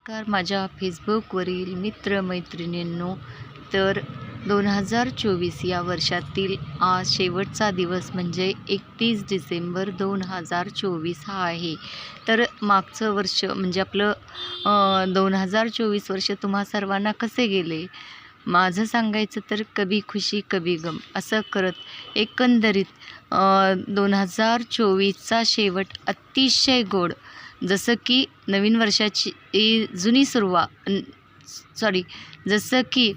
नमस्कार माझ्या फेसबुकवरील मित्रमैत्रिणींनो. तर 2024 या वर्षातील आज शेवटचा दिवस म्हणजे 31 डिसेंबर 2024 हा आहे. तर मागचं वर्ष म्हणजे आपलं 2024 वर्ष तुम्हा सर्वांना कसे गेले? माझं सांगायचं तर कभी खुशी कभी गम असं करत एकंदरीत 2024चा शेवट अतिशय गोड. जसं की नवीन वर्षाची जुनी सुरुवात जसं की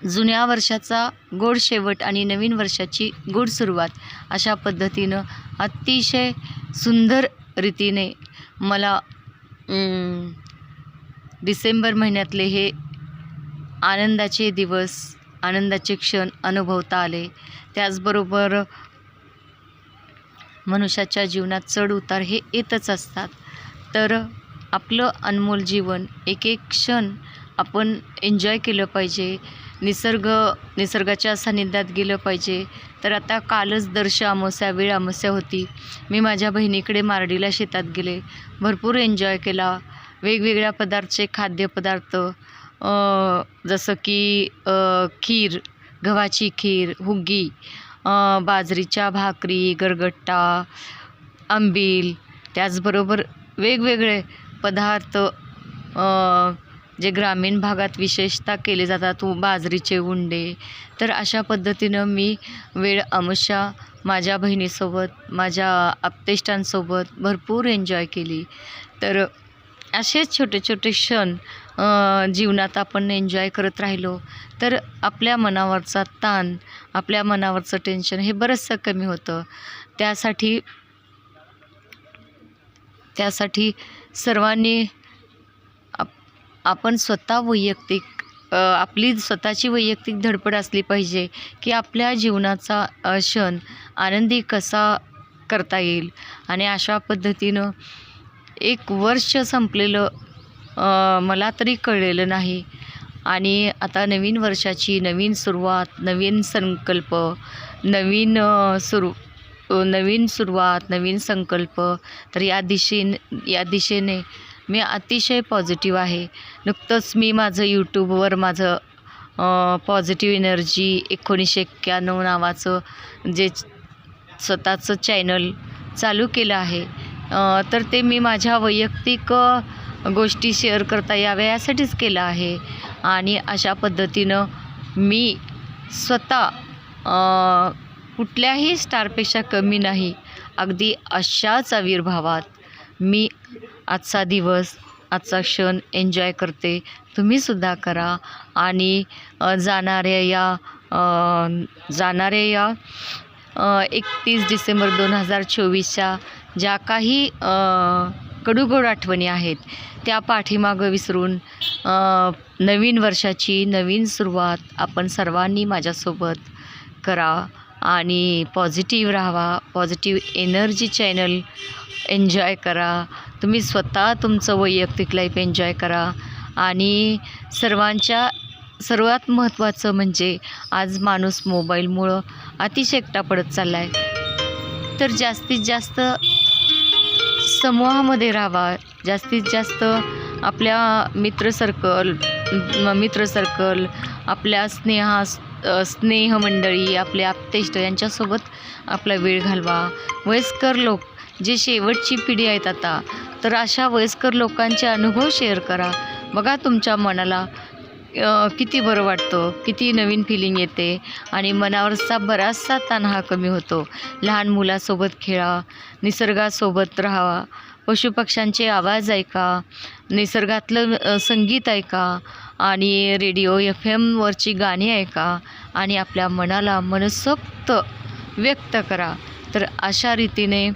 जुन्या वर्षाचा गोड शेवट आणि नवीन वर्षाची गोड सुरुवात अशा पद्धतीनं अतिशय सुंदर रीतीने मला डिसेंबर महिन्यातले हे आनंदाचे दिवस, आनंदाचे क्षण अनुभवता आले. त्याचबरोबर मनुष्याच्या जीवनात चढ उतार हे येतच असतात. तर आपलं अनमोल जीवन एक एक क्षण आपण एन्जॉय केलं पाहिजे. निसर्गाच्या सानिध्यात गेलं पाहिजे. तर आता कालच दर्श अमावस्या वेळ अमावस्या होती. मी माझ्या बहिणीकडे मारडीला शेतात गेले. भरपूर एन्जॉय केला. वेगवेगळ्या प्रकारचे खाद्यपदार्थ जसं की खीर, गव्हाची खीर, हुग्गी, बाजरीच्या भाकरी, गरगट्टा, आंबील, त्याचबरोबर वेगवेगळे पदार्थ जे ग्रामीण भागात विशेषतः केले जातात, बाजरीचे उंडे. तर अशा पद्धतीनं मी वेळ अमावस्या माझ्या बहिणीसोबत, माझ्या आप्तेष्टांसोबत भरपूर एन्जॉय केली. तर असेच छोटे छोटे क्षण जीवनात आपण एन्जॉय करत राहिलो तर आपल्या मनावरचा ताण, आपल्या मनावरचं टेन्शन हे बरंचसं कमी होतं. त्यासाठी सर्वांनी आपण स्वतः आपली स्वतःची वैयक्तिक धडपड असली पाहिजे की आपल्या जीवनाचा क्षण आनंदी कसा करता येईल. आणि अशा पद्धतीनं एक वर्ष संपलेलं मला तरी कळलेलं नाही. आणि आता नवीन वर्षाची नवीन सुरुवात, नवीन संकल्प, नवीन सुरुवात, नवीन संकल्प. तर या दिशेने मी अतिशय पॉझिटिव्ह आहे. नुकतंच मी माझं यूट्यूबवर माझं पॉझिटिव्ह एनर्जी 1991 नावाचं जे स्वतःचं चॅनल चालू केलं आहे. तर ते मी माझ्या वैयक्तिक गोष्टी शेअर करता याव्या यासाठीच केलं आहे. आणि अशा पद्धतीनं मी स्वतः कुठल्याही स्टारपेक्षा कमी नाही. अगदी अशाच आविर्भावात मी आजचा दिवस, आजचा क्षण एन्जॉय करते. तुम्हीसुद्धा करा. आणि जाणाऱ्या या 31 डिसेंबर 2024च्या ज्या काही कडूगोड आठवणी आहेत त्या पाठीमागं विसरून नवीन वर्षाची नवीन सुरुवात आपण सर्वांनी माझ्यासोबत करा. आणि पॉझिटिव्ह राहावा. पॉझिटिव्ह एनर्जी चॅनल एन्जॉय करा. तुम्ही स्वतः तुमचं वैयक्तिक लाईफ एन्जॉय करा. आणि सर्वात महत्त्वाचं म्हणजे आज माणूस मोबाईलमुळं अतिशय एकटा पडत चालला आहे. तर जास्तीत जास्त समूहामध्ये राहावा. जास्तीत जास्त आपल्या मित्र सर्कल, आपल्या स्नेहमंडळी, आपल्या आप्तेष्ट यांच्यासोबत आपला वेळ घालवा. वयस्कर लोक जे शेवटची पिढी आहेत आता, तर अशा वयस्कर लोकांचे अनुभव शेअर करा. बघा तुमच्या मनाला किती बरं वाटतं, किती नवीन फिलिंग येते आणि मनावरचा बराचसा ताण हा कमी होतो. लहान मुलासोबत खेळा, निसर्गासोबत राहा, पशुपक्ष्यांचे आवाज ऐका, निसर्गातलं संगीत ऐका आणि रेडिओ FM वरची गाणी ऐका आणि आपल्या मनाला मनसोक्त व्यक्त करा. तर अशा रीतीने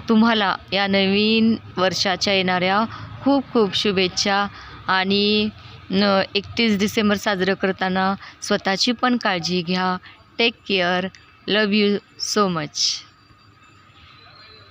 तुम्हाला या नवीन वर्षाच्या येणाऱ्या खूप खूप शुभेच्छा. आणि 31 डिसेंबर साजरं करताना स्वतःची पण काळजी घ्या. Take care. Love you so much.